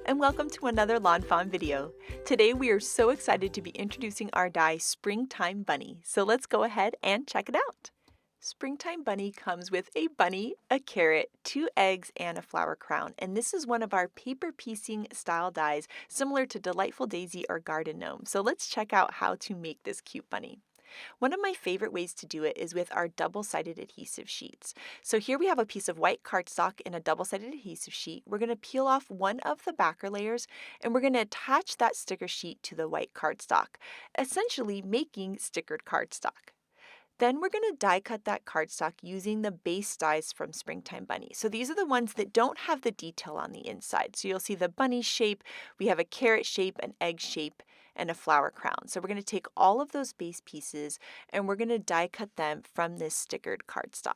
and welcome to another lawnfawn video. Today we are so excited to be introducing our die Springtime Bunny, so let's go ahead and check it out. Springtime Bunny comes with a bunny, a carrot, 2 eggs, and a flower crown, and this is one of our paper piecing style dies similar to Delightful Daisy or Garden Gnome, so let's check out how to make this cute bunny. One of my favorite ways to do it is with our double-sided adhesive sheets. So here we have a piece of white cardstock in a double-sided adhesive sheet. We're going to peel off one of the backer layers and we're going to attach that sticker sheet to the white cardstock, essentially making stickered cardstock. Then we're going to die cut that cardstock using the base dies from Springtime Bunny. So these are the ones that don't have the detail on the inside. So you'll see the bunny shape, we have a carrot shape, an egg shape, and a flower crown. So we're going to take all of those base pieces and we're going to die cut them from this stickered cardstock.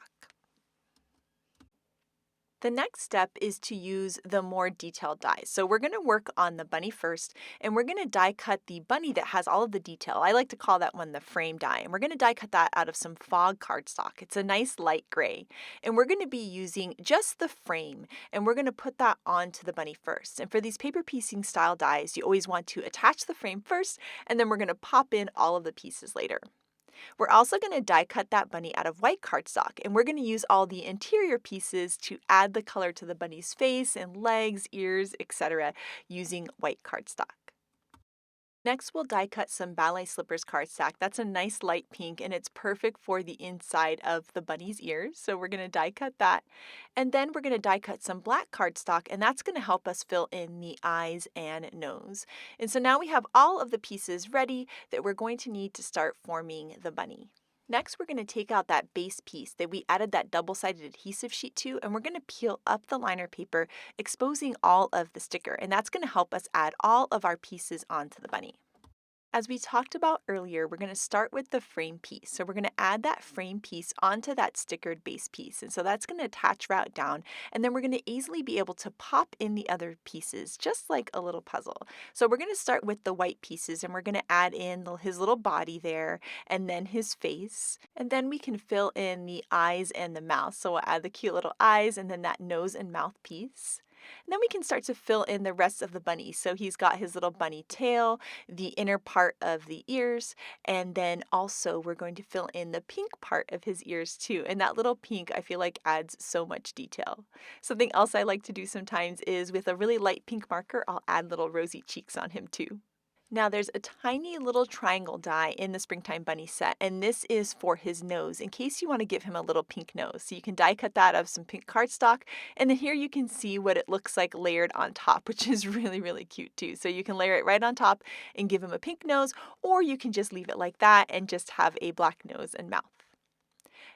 The next step is to use the more detailed dies. So we're going to work on the bunny first, and we're going to die cut the bunny that has all of the detail. I like to call that one the frame die, and we're going to die cut that out of some fog cardstock. It's a nice light gray, and we're going to be using just the frame, and we're going to put that onto the bunny first. And for these paper piecing style dies, you always want to attach the frame first, and then we're going to pop in all of the pieces later. We're also going to die cut that bunny out of white cardstock, and we're going to use all the interior pieces to add the color to the bunny's face and legs, ears, etc. using white cardstock. Next, we'll die cut some Ballet Slippers cardstock. That's a nice light pink and it's perfect for the inside of the bunny's ears. So we're going to die cut that. And then we're going to die cut some black cardstock, and that's going to help us fill in the eyes and nose. And so now we have all of the pieces ready that we're going to need to start forming the bunny. Next, we're going to take out that base piece that we added that double-sided adhesive sheet to, and we're going to peel up the liner paper, exposing all of the sticker, and that's going to help us add all of our pieces onto the bunny. As we talked about earlier, we're going to start with the frame piece. So we're going to add that frame piece onto that stickered base piece. And so that's going to attach right down. And then we're going to easily be able to pop in the other pieces, just like a little puzzle. So we're going to start with the white pieces, and we're going to add in his little body there, and then his face. And then we can fill in the eyes and the mouth. So we'll add the cute little eyes and then that nose and mouth piece. And then we can start to fill in the rest of the bunny. So he's got his little bunny tail, the inner part of the ears, and then also we're going to fill in the pink part of his ears too. And that little pink I feel like adds so much detail. Something else I like to do sometimes is with a really light pink marker, I'll add little rosy cheeks on him too. Now there's a tiny little triangle die in the Springtime Bunny set, and this is for his nose in case you want to give him a little pink nose. So you can die cut that out of some pink cardstock, and then here you can see what it looks like layered on top, which is really, really cute too. So you can layer it right on top and give him a pink nose, or you can just leave it like that and just have a black nose and mouth.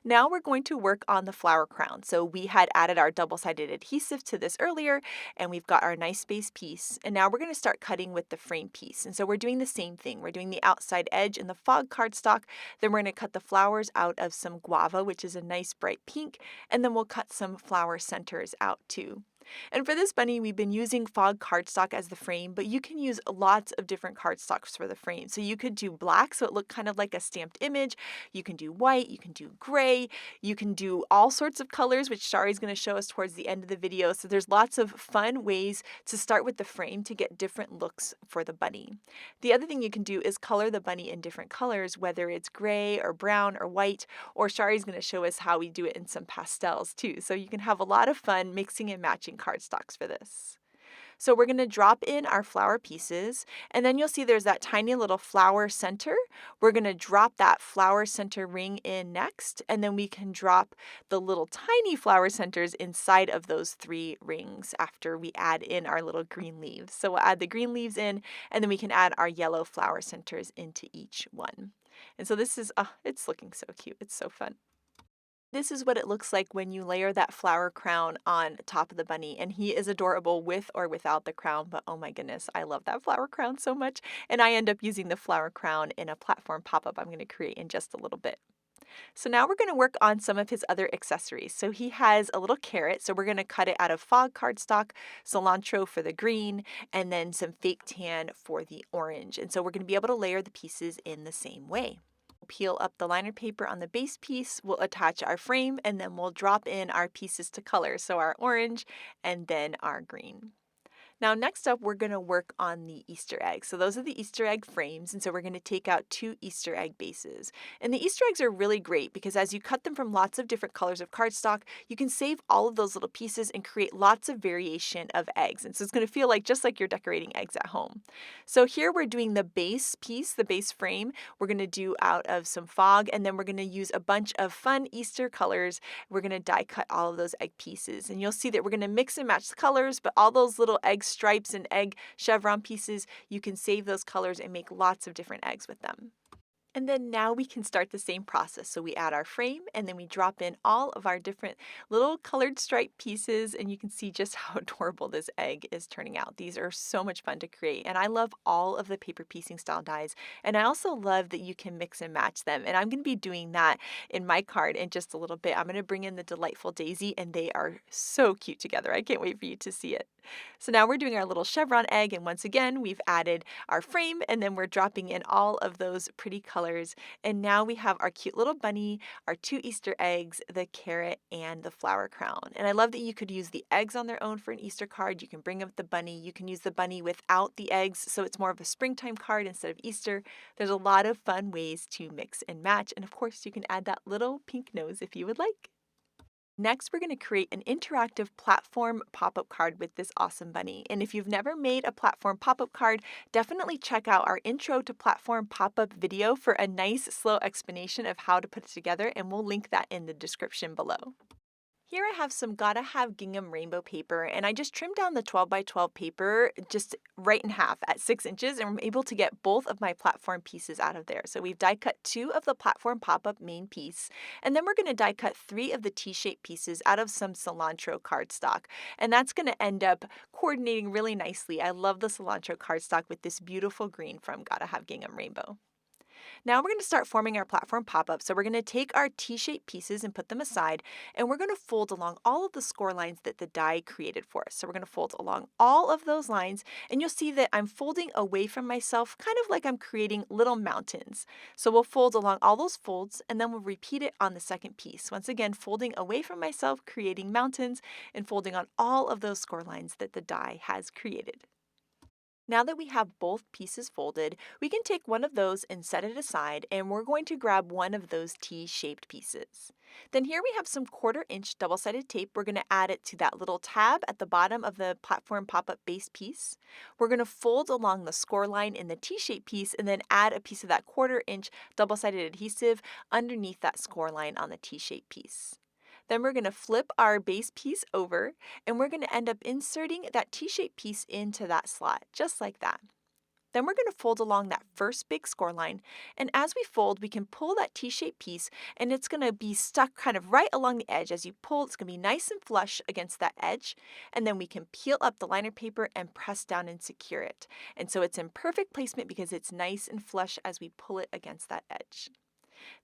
Now we're going to work on the flower crown. So we had added our double-sided adhesive to this earlier, and we've got our nice base piece. And now we're going to start cutting with the frame piece. And so we're doing the same thing. We're doing the outside edge in the fog cardstock. Then we're going to cut the flowers out of some guava, which is a nice bright pink. And then we'll cut some flower centers out too. And for this bunny, we've been using fog cardstock as the frame, but you can use lots of different cardstocks for the frame. So you could do black, so it looked kind of like a stamped image. You can do white, you can do gray, you can do all sorts of colors, which Shari's going to show us towards the end of the video. So there's lots of fun ways to start with the frame to get different looks for the bunny. The other thing you can do is color the bunny in different colors, whether it's gray or brown or white, or Shari's going to show us how we do it in some pastels too. So you can have a lot of fun mixing and matching cardstocks for this. So we're going to drop in our flower pieces, and then you'll see there's that tiny little flower center. We're going to drop that flower center ring in next, and then we can drop the little tiny flower centers inside of those 3 rings after we add in our little green leaves. So we'll add the green leaves in, and then we can add our yellow flower centers into each one. And so this is, it's looking so cute. It's so fun. This is what it looks like when you layer that flower crown on top of the bunny, and he is adorable with or without the crown, but oh my goodness, I love that flower crown so much, and I end up using the flower crown in a platform pop-up I'm going to create in just a little bit. So now we're going to work on some of his other accessories. So he has a little carrot, so we're going to cut it out of fog cardstock, cilantro for the green, and then some fake tan for the orange. And so we're going to be able to layer the pieces in the same way. Peel up the liner paper on the base piece, we'll attach our frame, and then we'll drop in our pieces to color, so our orange and then our green. Now, next up, we're going to work on the Easter eggs. So those are the Easter egg frames, and so we're going to take out 2 Easter egg bases. And the Easter eggs are really great because as you cut them from lots of different colors of cardstock, you can save all of those little pieces and create lots of variation of eggs. And so it's going to feel like just like you're decorating eggs at home. So here we're doing the base piece, the base frame. We're going to do out of some fog, and then we're going to use a bunch of fun Easter colors. We're going to die cut all of those egg pieces. And you'll see that we're going to mix and match the colors, but all those little egg stripes and egg chevron pieces, you can save those colors and make lots of different eggs with them. And then now we can start the same process. So we add our frame and then we drop in all of our different little colored stripe pieces, and you can see just how adorable this egg is turning out. These are so much fun to create, and I love all of the paper piecing style dies, and I also love that you can mix and match them, and I'm going to be doing that in my card in just a little bit. I'm going to bring in the Delightful Daisy, and they are so cute together. I can't wait for you to see it. So now we're doing our little chevron egg, and once again we've added our frame, and then we're dropping in all of those pretty colors, and now we have our cute little bunny, our 2 Easter eggs, the carrot, and the flower crown. And I love that you could use the eggs on their own for an Easter card. You can bring up the bunny. You can use the bunny without the eggs, so it's more of a springtime card instead of Easter. There's a lot of fun ways to mix and match, and of course you can add that little pink nose if you would like. Next, we're going to create an interactive platform pop-up card with this awesome bunny. And if you've never made a platform pop-up card, definitely check out our Intro to Platform Pop-Up video for a nice, slow explanation of how to put it together, and we'll link that in the description below. Here I have some Gotta Have Gingham rainbow paper, and I just trimmed down the 12 by 12 paper just right in half at 6 inches, and I'm able to get both of my platform pieces out of there. So we've die cut 2 of the platform pop-up main piece, and then we're going to die cut 3 of the T-shaped pieces out of some Cilantro cardstock, and that's going to end up coordinating really nicely. I love the Cilantro cardstock with this beautiful green from Gotta Have Gingham rainbow. Now we're going to start forming our platform pop-up. So we're going to take our T-shaped pieces and put them aside, and we're going to fold along all of the score lines that the die created for us. So we're going to fold along all of those lines, and you'll see that I'm folding away from myself, kind of like I'm creating little mountains. So we'll fold along all those folds, and then we'll repeat it on the second piece. Once again, folding away from myself, creating mountains, and folding on all of those score lines that the die has created. Now that we have both pieces folded, we can take one of those and set it aside, and we're going to grab one of those T-shaped pieces. Then here we have some 1/4-inch double-sided tape. We're going to add it to that little tab at the bottom of the platform pop-up base piece. We're going to fold along the score line in the T-shaped piece and then add a piece of that 1/4-inch double-sided adhesive underneath that score line on the T-shaped piece. Then we're going to flip our base piece over, and we're going to end up inserting that T-shaped piece into that slot, just like that. Then we're going to fold along that first big score line, and as we fold, we can pull that T-shaped piece, and it's going to be stuck kind of right along the edge. As you pull, it's going to be nice and flush against that edge, and then we can peel up the liner paper and press down and secure it. And so it's in perfect placement because it's nice and flush as we pull it against that edge.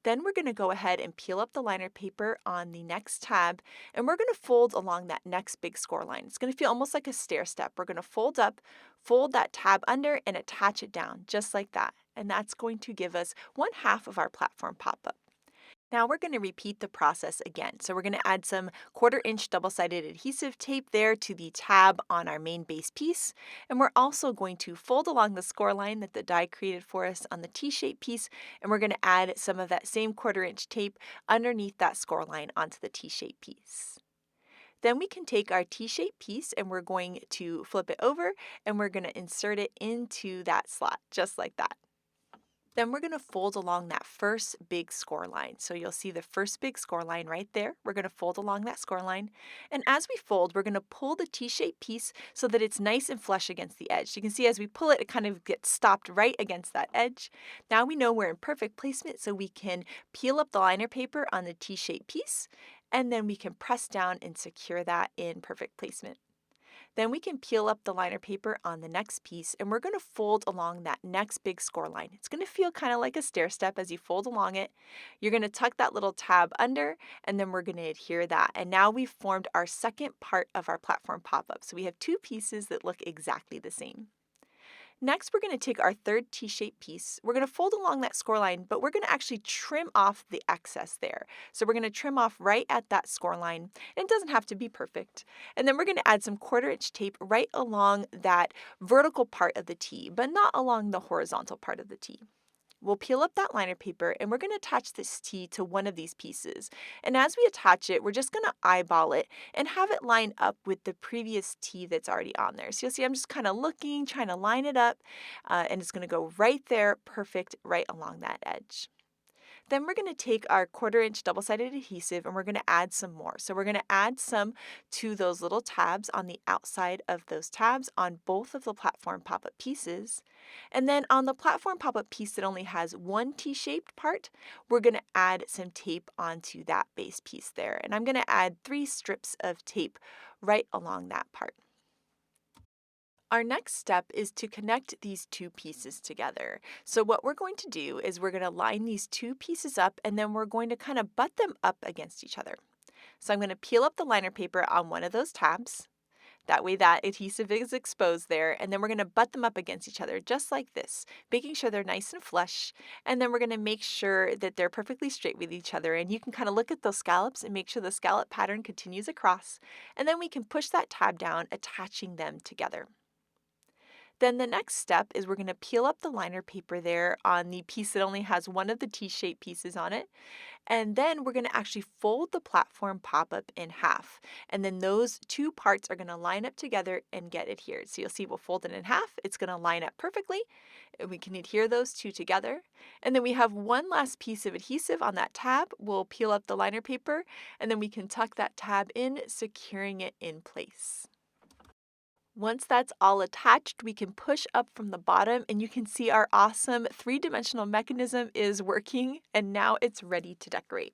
Then we're going to go ahead and peel up the liner paper on the next tab, and we're going to fold along that next big score line. It's going to feel almost like a stair step. We're going to fold up, fold that tab under, and attach it down, just like that. And that's going to give us 1/2 of our platform pop-up. Now we're going to repeat the process again. So we're going to add some 1/4-inch double-sided adhesive tape there to the tab on our main base piece. And we're also going to fold along the score line that the die created for us on the T-shaped piece. And we're going to add some of that same 1/4-inch tape underneath that score line onto the T-shaped piece. Then we can take our T-shaped piece and we're going to flip it over, and we're going to insert it into that slot, just like that. Then we're going to fold along that first big score line. So you'll see the first big score line right there. We're going to fold along that score line. And as we fold, we're going to pull the T-shaped piece so that it's nice and flush against the edge. You can see as we pull it, it kind of gets stopped right against that edge. Now we know we're in perfect placement, so we can peel up the liner paper on the T-shaped piece, and then we can press down and secure that in perfect placement. Then we can peel up the liner paper on the next piece, and we're going to fold along that next big score line. It's going to feel kind of like a stair step as you fold along it. You're going to tuck that little tab under, and then we're going to adhere that. And now we've formed our second part of our platform pop-up. So we have 2 pieces that look exactly the same. Next, we're going to take our third T-shaped piece. We're going to fold along that score line, but we're going to actually trim off the excess there. So we're going to trim off right at that score line. And it doesn't have to be perfect. And then we're going to add some 1/4" tape right along that vertical part of the T, but not along the horizontal part of the T. We'll peel up that liner paper and we're going to attach this T to one of these pieces. And as we attach it, we're just going to eyeball it and have it line up with the previous T that's already on there. So you'll see I'm just kind of looking, trying to line it up, and it's going to go right there, perfect, right along that edge. Then we're going to take our 1/4" double-sided adhesive and we're going to add some more. So we're going to add some to those little tabs on the outside of those tabs on both of the platform pop-up pieces. And then on the platform pop-up piece that only has one T-shaped part, we're going to add some tape onto that base piece there. And I'm going to add 3 strips of tape right along that part. Our next step is to connect these two pieces together. So what we're going to do is we're going to line these two pieces up and then we're going to kind of butt them up against each other. So I'm going to peel up the liner paper on one of those tabs. That way that adhesive is exposed there, and then we're going to butt them up against each other just like this, making sure they're nice and flush, and then we're going to make sure that they're perfectly straight with each other, and you can kind of look at those scallops and make sure the scallop pattern continues across, and then we can push that tab down, attaching them together. Then the next step is we're going to peel up the liner paper there on the piece that only has one of the T-shaped pieces on it. And then we're going to actually fold the platform pop-up in half. And then those two parts are going to line up together and get adhered. So you'll see we'll fold it in half. It's going to line up perfectly. We can adhere those two together. And then we have one last piece of adhesive on that tab. We'll peel up the liner paper and then we can tuck that tab in, securing it in place. Once that's all attached, we can push up from the bottom and you can see our awesome 3-dimensional mechanism is working and now it's ready to decorate.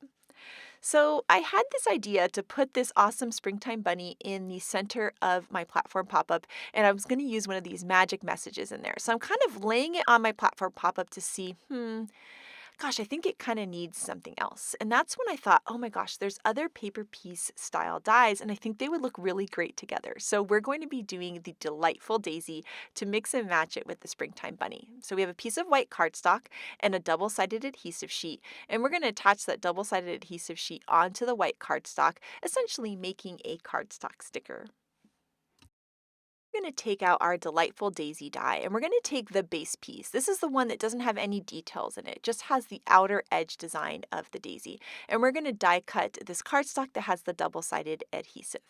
So I had this idea to put this awesome springtime bunny in the center of my platform pop-up, and I was going to use one of these magic messages in there. So I'm kind of laying it on my platform pop-up to see, gosh, I think it kind of needs something else. And that's when I thought, oh my gosh, there's other paper piece style dies, and I think they would look really great together. So we're going to be doing the Delightful Daisy to mix and match it with the Springtime Bunny. So we have a piece of white cardstock and a double-sided adhesive sheet, and we're going to attach that double-sided adhesive sheet onto the white cardstock, essentially making a cardstock sticker. We're going to take out our Delightful Daisy die and we're going to take the base piece. This is the one that doesn't have any details in it, just has the outer edge design of the daisy. And we're going to die cut this cardstock that has the double-sided adhesive.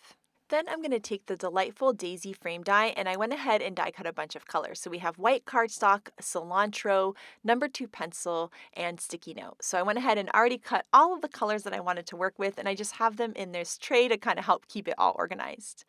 Then I'm going to take the Delightful Daisy frame die and I went ahead and die cut a bunch of colors. So we have white cardstock, cilantro, number 2 pencil, and sticky note. So I went ahead and already cut all of the colors that I wanted to work with and I just have them in this tray to kind of help keep it all organized.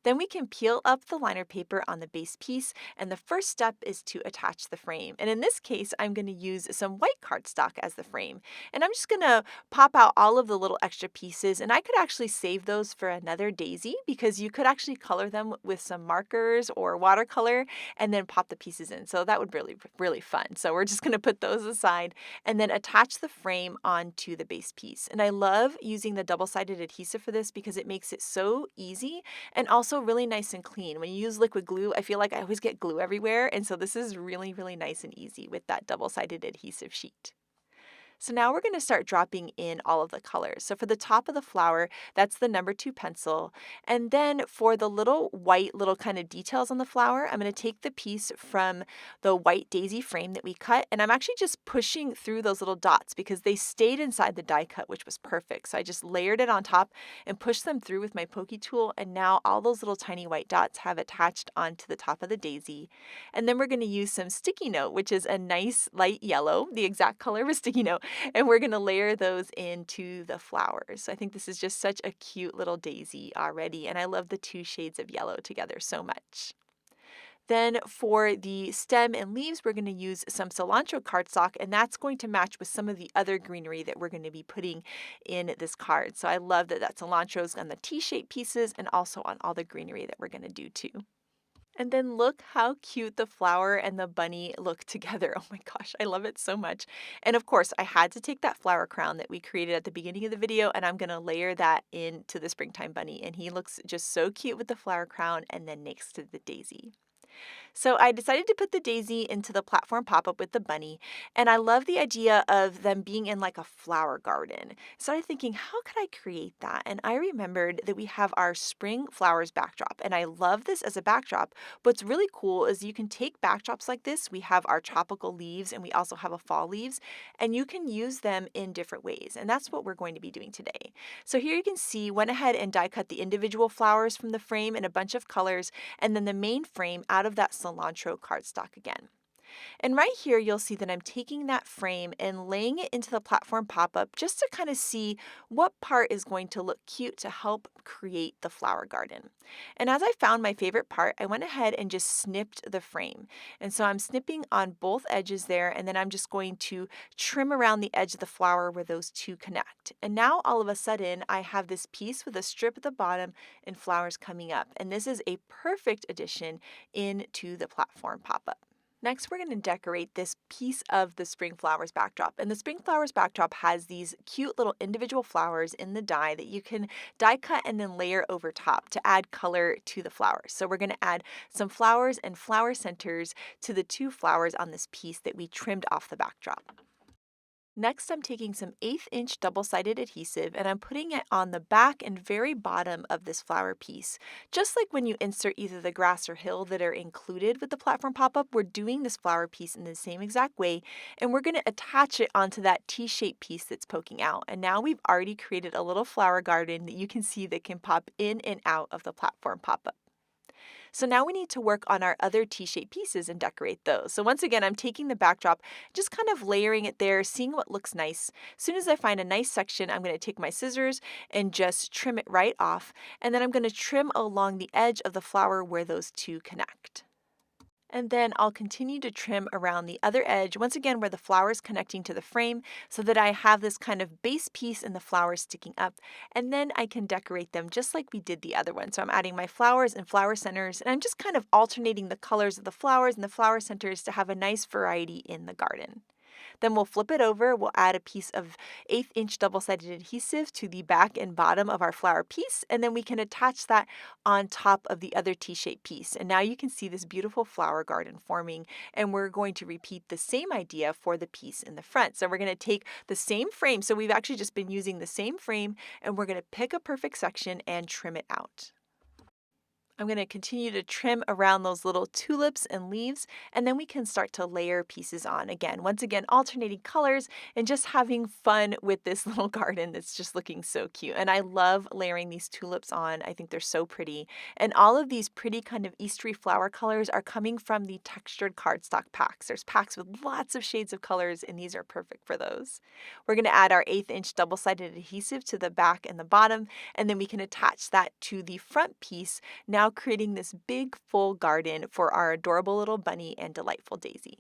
Then we can peel up the liner paper on the base piece and the first step is to attach the frame. And in this case, I'm going to use some white cardstock as the frame. And I'm just going to pop out all of the little extra pieces and I could actually save those for another daisy because you could actually color them with some markers or watercolor and then pop the pieces in. So that would be really fun. So we're just going to put those aside and then attach the frame onto the base piece. And I love using the double-sided adhesive for this because it makes it so easy and also really nice and clean. When you use liquid glue, I feel like I always get glue everywhere. And so this is really nice and easy with that double-sided adhesive sheet. So now we're going to start dropping in all of the colors. So for the top of the flower, that's the number 2 pencil. And then for the little white little kind of details on the flower, I'm going to take the piece from the white daisy frame that we cut. And I'm actually just pushing through those little dots because they stayed inside the die cut, which was perfect. So I just layered it on top and pushed them through with my pokey tool. And now all those little tiny white dots have attached onto the top of the daisy. And then we're going to use some sticky note, which is a nice light yellow, the exact color of a sticky note. And we're going to layer those into the flowers. I think this is just such a cute little daisy already, and I love the 2 shades of yellow together so much. Then for the stem and leaves, we're going to use some cilantro cardstock, and that's going to match with some of the other greenery that we're going to be putting in this card. So I love that cilantro is on the T-shaped pieces and also on all the greenery that we're going to do too. And then look how cute the flower and the bunny look together. Oh my gosh, I love it so much. And of course, I had to take that flower crown that we created at the beginning of the video and I'm going to layer that into the springtime bunny. And he looks just so cute with the flower crown and then next to the daisy. So I decided to put the daisy into the platform pop-up with the bunny, and I love the idea of them being in like a flower garden. Started thinking, how could I create that? And I remembered that we have our spring flowers backdrop, and I love this as a backdrop. What's really cool is you can take backdrops like this. We have our tropical leaves, and we also have a fall leaves, and you can use them in different ways, and that's what we're going to be doing today. So here you can see, went ahead and die cut the individual flowers from the frame in a bunch of colors, and then the main frame out of that cilantro cardstock again. And right here, you'll see that I'm taking that frame and laying it into the platform pop-up just to kind of see what part is going to look cute to help create the flower garden. And as I found my favorite part, I went ahead and just snipped the frame. And so I'm snipping on both edges there, and then I'm just going to trim around the edge of the flower where those two connect. And now all of a sudden, I have this piece with a strip at the bottom and flowers coming up. And this is a perfect addition into the platform pop-up. Next, we're going to decorate this piece of the spring flowers backdrop. And the spring flowers backdrop has these cute little individual flowers in the die that you can die cut and then layer over top to add color to the flowers. So we're going to add some flowers and flower centers to the two flowers on this piece that we trimmed off the backdrop. Next, I'm taking some 1/8 inch double-sided adhesive and I'm putting it on the back and very bottom of this flower piece. Just like when you insert either the grass or hill that are included with the platform pop-up, we're doing this flower piece in the same exact way, and we're going to attach it onto that T-shaped piece that's poking out. And now we've already created a little flower garden that you can see that can pop in and out of the platform pop-up. So now we need to work on our other T-shaped pieces and decorate those. So once again, I'm taking the backdrop, just kind of layering it there, seeing what looks nice. As soon as I find a nice section, I'm going to take my scissors and just trim it right off. And then I'm going to trim along the edge of the flower where those two connect. And then I'll continue to trim around the other edge, once again where the flower is connecting to the frame, so that I have this kind of base piece and the flowers sticking up. And then I can decorate them just like we did the other one. So I'm adding my flowers and flower centers, and I'm just kind of alternating the colors of the flowers and the flower centers to have a nice variety in the garden. Then we'll flip it over, we'll add a piece of 1/8 inch double-sided adhesive to the back and bottom of our flower piece, and then we can attach that on top of the other T-shaped piece. And now you can see this beautiful flower garden forming, and we're going to repeat the same idea for the piece in the front. So we're going to take the same frame, so we've actually just been using the same frame, and we're going to pick a perfect section and trim it out. I'm going to continue to trim around those little tulips and leaves, and then we can start to layer pieces on again. Once again, alternating colors and just having fun with this little garden that's just looking so cute. And I love layering these tulips on. I think they're so pretty. And all of these pretty kind of Eastery flower colors are coming from the textured cardstock packs. There's packs with lots of shades of colors, and these are perfect for those. We're going to add our 1/8 inch double-sided adhesive to the back and the bottom, and then we can attach that to the front piece, now creating this big full garden for our adorable little bunny and delightful daisy.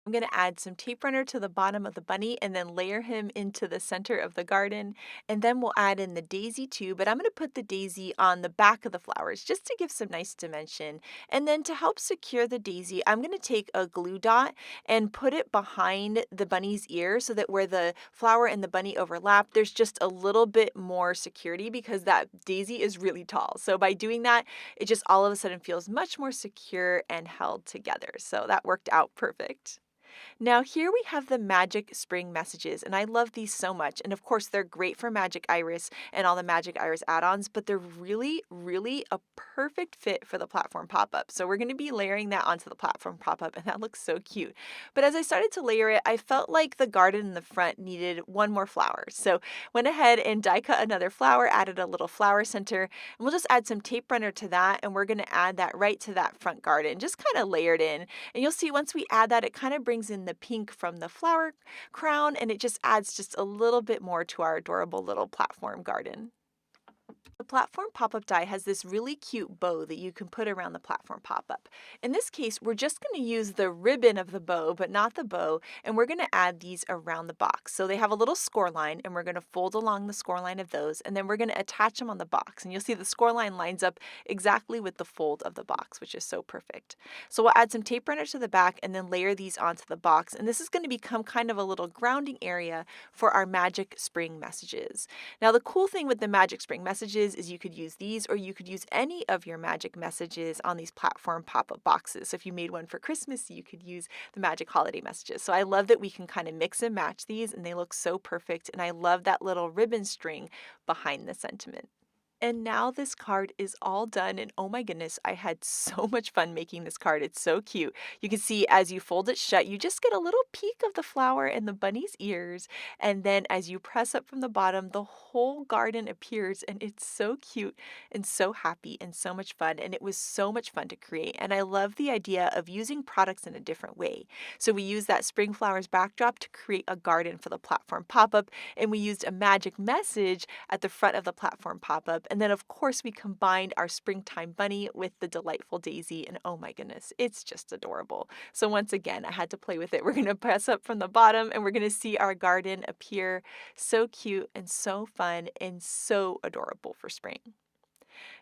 I'm going to add some tape runner to the bottom of the bunny and then layer him into the center of the garden. And then we'll add in the daisy too, but I'm going to put the daisy on the back of the flowers just to give some nice dimension. And then to help secure the daisy, I'm going to take a glue dot and put it behind the bunny's ear so that where the flower and the bunny overlap, there's just a little bit more security because that daisy is really tall. So by doing that, it just all of a sudden feels much more secure and held together. So that worked out perfect. Now here we have the Magic Spring Messages, and I love these so much. And of course, they're great for Magic Iris and all the Magic Iris add-ons, but they're really, really a perfect fit for the platform pop-up. So we're going to be layering that onto the platform pop-up, and that looks so cute. But as I started to layer it, I felt like the garden in the front needed one more flower. So went ahead and die cut another flower, added a little flower center, and we'll just add some tape runner to that, and we're going to add that right to that front garden, just kind of layered in. And you'll see once we add that, it kind of brings in the pink from the flower crown, and it just adds just a little bit more to our adorable little platform garden. The platform pop-up die has this really cute bow that you can put around the platform pop-up. In this case, we're just going to use the ribbon of the bow, but not the bow, and we're going to add these around the box. So they have a little score line, and we're going to fold along the score line of those, and then we're going to attach them on the box. And you'll see the score line lines up exactly with the fold of the box, which is so perfect. So we'll add some tape runner to the back and then layer these onto the box, and this is going to become kind of a little grounding area for our Magic Spring Messages. Now the cool thing with the Magic Spring Messages messages is you could use these, or you could use any of your magic messages on these platform pop-up boxes. So if you made one for Christmas, you could use the magic holiday messages. So I love that we can kind of mix and match these, and they look so perfect. And I love that little ribbon string behind the sentiment. And now this card is all done, and oh my goodness, I had so much fun making this card. It's so cute. You can see as you fold it shut, you just get a little peek of the flower and the bunny's ears, and then as you press up from the bottom, the whole garden appears, and it's so cute and so happy and so much fun, and it was so much fun to create. And I love the idea of using products in a different way. So we used that spring flowers backdrop to create a garden for the platform pop-up, and we used a magic message at the front of the platform pop-up. And then, of course, we combined our springtime bunny with the delightful daisy. And oh my goodness, it's just adorable. So once again, I had to play with it. We're going to press up from the bottom and we're going to see our garden appear so cute and so fun and so adorable for spring.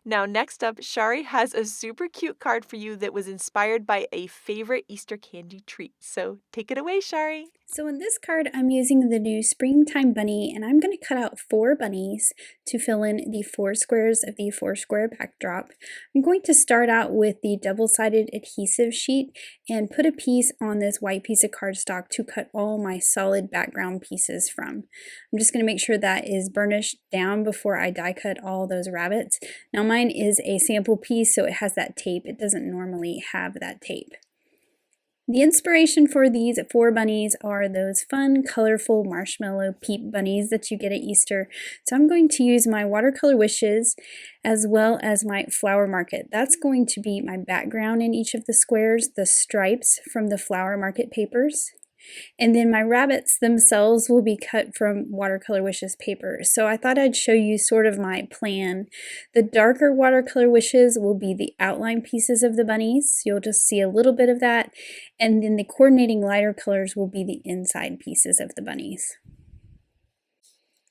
Now, next up, Shari has a super cute card for you that was inspired by a favorite Easter candy treat. So take it away, Shari. So in this card, I'm using the new Springtime Bunny, and I'm going to cut out 4 bunnies to fill in the 4 squares of the foursquare backdrop. I'm going to start out with the double-sided adhesive sheet and put a piece on this white piece of cardstock to cut all my solid background pieces from. I'm just going to make sure that is burnished down before I die cut all those rabbits. Now mine is a sample piece, so it has that tape. It doesn't normally have that tape. The inspiration for these 4 bunnies are those fun, colorful marshmallow peep bunnies that you get at Easter. So I'm going to use my Watercolor Wishes as well as my Flower Market. That's going to be my background in each of the squares, the stripes from the Flower Market papers. And then my rabbits themselves will be cut from Watercolor Wishes paper. So I thought I'd show you sort of my plan. The darker Watercolor Wishes will be the outline pieces of the bunnies. You'll just see a little bit of that. And then the coordinating lighter colors will be the inside pieces of the bunnies.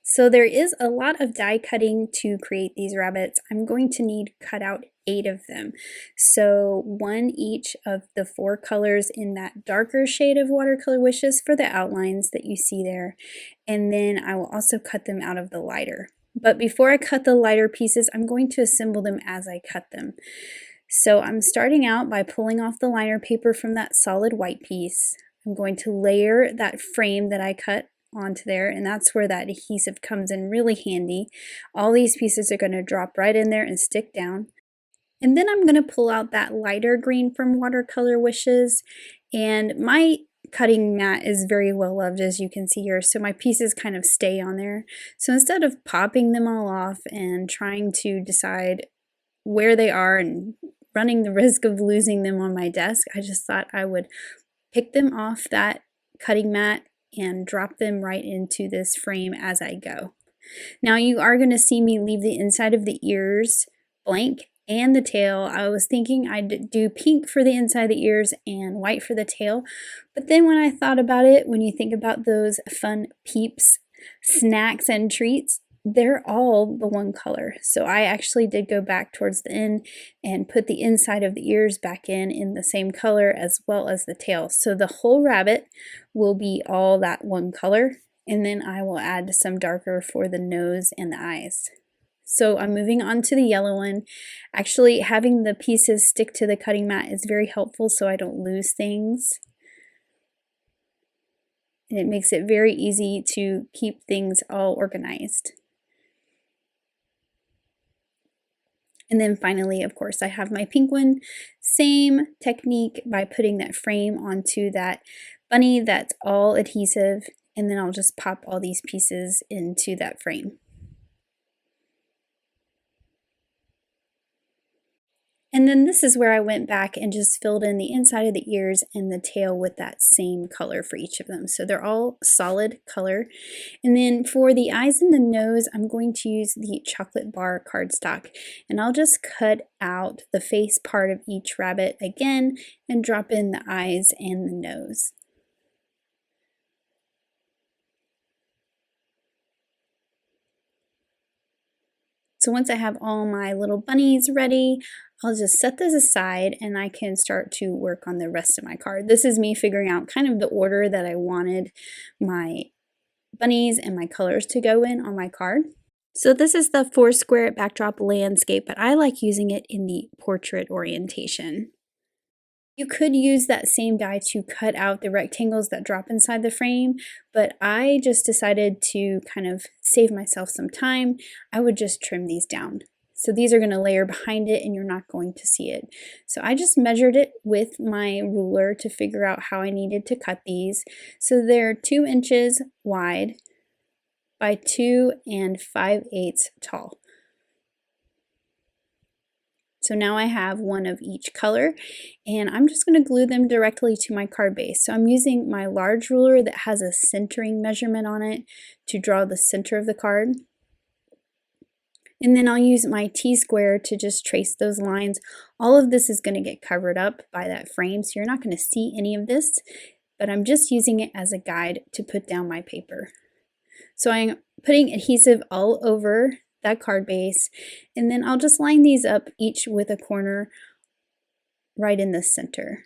So there is a lot of die cutting to create these rabbits. I'm going to need cut out 8 of them. So 1 each of the 4 colors in that darker shade of Watercolor Wishes for the outlines that you see there. And then I will also cut them out of the lighter. But before I cut the lighter pieces, I'm going to assemble them as I cut them. So I'm starting out by pulling off the liner paper from that solid white piece. I'm going to layer that frame that I cut onto there, and that's where that adhesive comes in really handy. All these pieces are going to drop right in there and stick down. And then I'm going to pull out that lighter green from Watercolor Wishes, and my cutting mat is very well loved, as you can see here, so my pieces kind of stay on there. So instead of popping them all off and trying to decide where they are and running the risk of losing them on my desk, I just thought I would pick them off that cutting mat and drop them right into this frame as I go. Now you are going to see me leave the inside of the ears blank and the tail. I was thinking I'd do pink for the inside of the ears and white for the tail, but then when I thought about it, when you think about those fun peeps, snacks, and treats, they're all the one color. So I actually did go back towards the end and put the inside of the ears back in the same color as well as the tail. So the whole rabbit will be all that one color, and then I will add some darker for the nose and the eyes. So I'm moving on to the yellow one. Actually, having the pieces stick to the cutting mat is very helpful so I don't lose things. And it makes it very easy to keep things all organized. And then finally, of course, I have my pink one. Same technique by putting that frame onto that bunny that's all adhesive, and then I'll just pop all these pieces into that frame. And then this is where I went back and just filled in the inside of the ears and the tail with that same color for each of them. So they're all solid color. And then for the eyes and the nose, I'm going to use the chocolate bar cardstock. And I'll just cut out the face part of each rabbit again and drop in the eyes and the nose. So once I have all my little bunnies ready, I'll just set this aside and I can start to work on the rest of my card. This is me figuring out kind of the order that I wanted my bunnies and my colors to go in on my card. So this is the foursquare backdrop landscape, but I like using it in the portrait orientation. You could use that same die to cut out the rectangles that drop inside the frame, but I just decided to kind of save myself some time. I would just trim these down. So these are going to layer behind it and you're not going to see it. So I just measured it with my ruler to figure out how I needed to cut these. So they're 2 inches wide by 2 5/8 tall. So now I have one of each color, and I'm just going to glue them directly to my card base. So I'm using my large ruler that has a centering measurement on it to draw the center of the card. And then I'll use my T-square to just trace those lines. All of this is going to get covered up by that frame, so you're not going to see any of this, but I'm just using it as a guide to put down my paper. So I'm putting adhesive all over that card base, and then I'll just line these up each with a corner right in the center.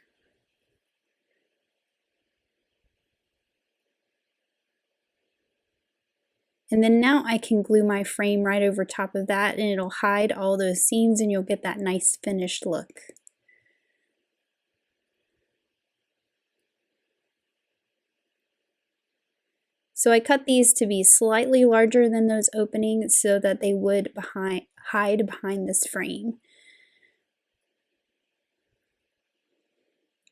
And then now I can glue my frame right over top of that, and it'll hide all those seams and you'll get that nice finished look. So I cut these to be slightly larger than those openings so that they would hide behind this frame.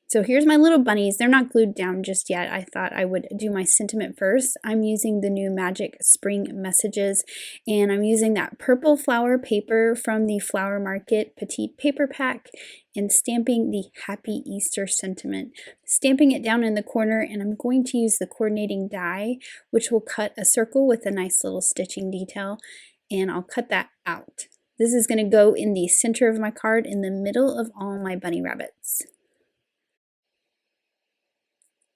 So here's my little bunnies. They're not glued down just yet. I thought I would do my sentiment first. I'm using the new Magic Spring Messages, and I'm using that purple flower paper from the Flower Market Petite paper pack and stamping the Happy Easter sentiment. Stamping it down in the corner, and I'm going to use the coordinating die, which will cut a circle with a nice little stitching detail, and I'll cut that out. This is going to go in the center of my card in the middle of all my bunny rabbits.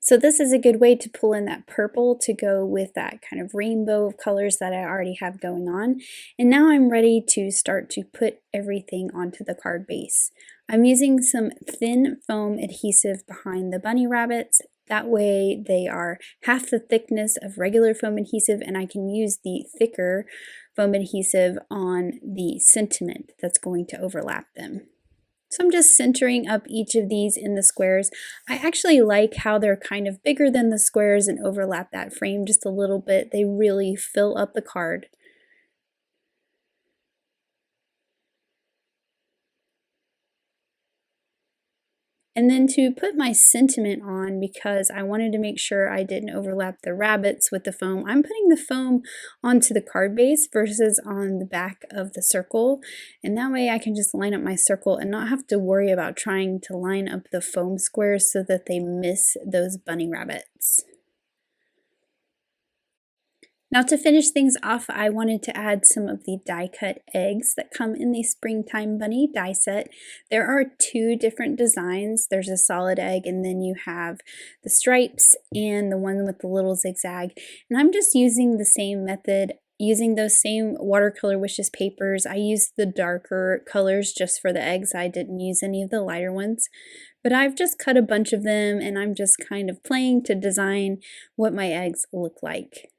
So this is a good way to pull in that purple to go with that kind of rainbow of colors that I already have going on. And now I'm ready to start to put everything onto the card base. I'm using some thin foam adhesive behind the bunny rabbits. That way they are half the thickness of regular foam adhesive, and I can use the thicker foam adhesive on the sentiment that's going to overlap them. So I'm just centering up each of these in the squares. I actually like how they're kind of bigger than the squares and overlap that frame just a little bit. They really fill up the card. And then to put my sentiment on, because I wanted to make sure I didn't overlap the rabbits with the foam, I'm putting the foam onto the card base versus on the back of the circle. And that way I can just line up my circle and not have to worry about trying to line up the foam squares so that they miss those bunny rabbits. Now to finish things off, I wanted to add some of the die-cut eggs that come in the Springtime Bunny die set. There are 2 different designs. There's a solid egg, and then you have the stripes and the one with the little zigzag. And I'm just using the same method, using those same Watercolor Wishes papers. I used the darker colors just for the eggs. I didn't use any of the lighter ones. But I've just cut a bunch of them, and I'm just kind of playing to design what my eggs look like.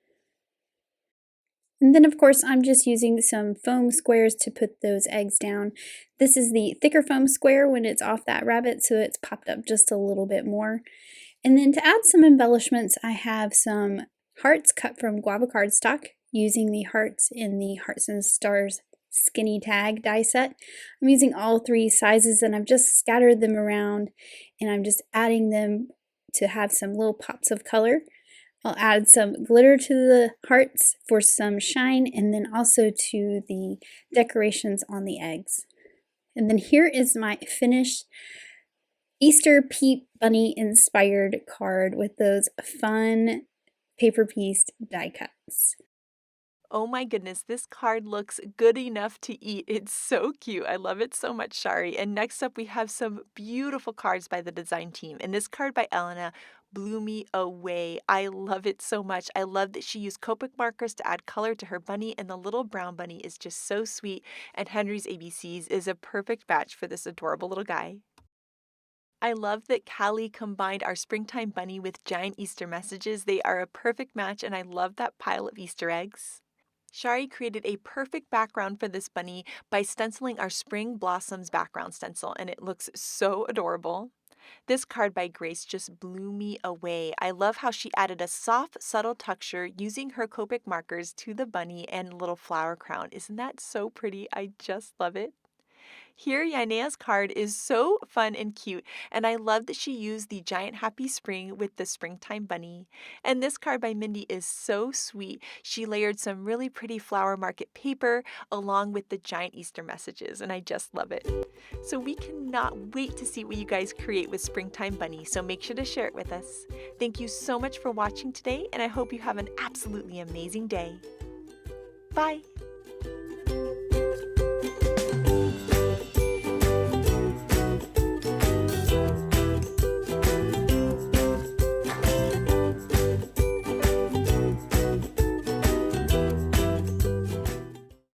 And then of course I'm just using some foam squares to put those eggs down. This is the thicker foam square when it's off that rabbit, so it's popped up just a little bit more. And then to add some embellishments, I have some hearts cut from Guava Cardstock using the hearts in the Hearts and Stars skinny tag die set. I'm using all 3 sizes, and I've just scattered them around, and I'm just adding them to have some little pops of color. I'll add some glitter to the hearts for some shine, and then also to the decorations on the eggs. And then here is my finished Easter Peep Bunny inspired card with those fun paper pieced die cuts. Oh my goodness, this card looks good enough to eat. It's so cute. I love it so much, Shari. And next up, we have some beautiful cards by the design team. And this card by Elena blew me away. I love it so much. I love that she used Copic markers to add color to her bunny, and the little brown bunny is just so sweet. And Henry's ABCs is a perfect match for this adorable little guy. I love that Callie combined our springtime bunny with giant Easter messages. They are a perfect match, and I love that pile of Easter eggs. Shari created a perfect background for this bunny by stenciling our Spring Blossoms background stencil, and it looks so adorable. This card by Grace just blew me away. I love how she added a soft, subtle texture using her Copic markers to the bunny and little flower crown. Isn't that so pretty? I just love it. Here, Yainea's card is so fun and cute, and I love that she used the giant happy spring with the springtime bunny. And this card by Mindy is so sweet. She layered some really pretty flower market paper along with the giant Easter messages, and I just love it. So we cannot wait to see what you guys create with Springtime Bunny, so make sure to share it with us. Thank you so much for watching today, and I hope you have an absolutely amazing day. Bye!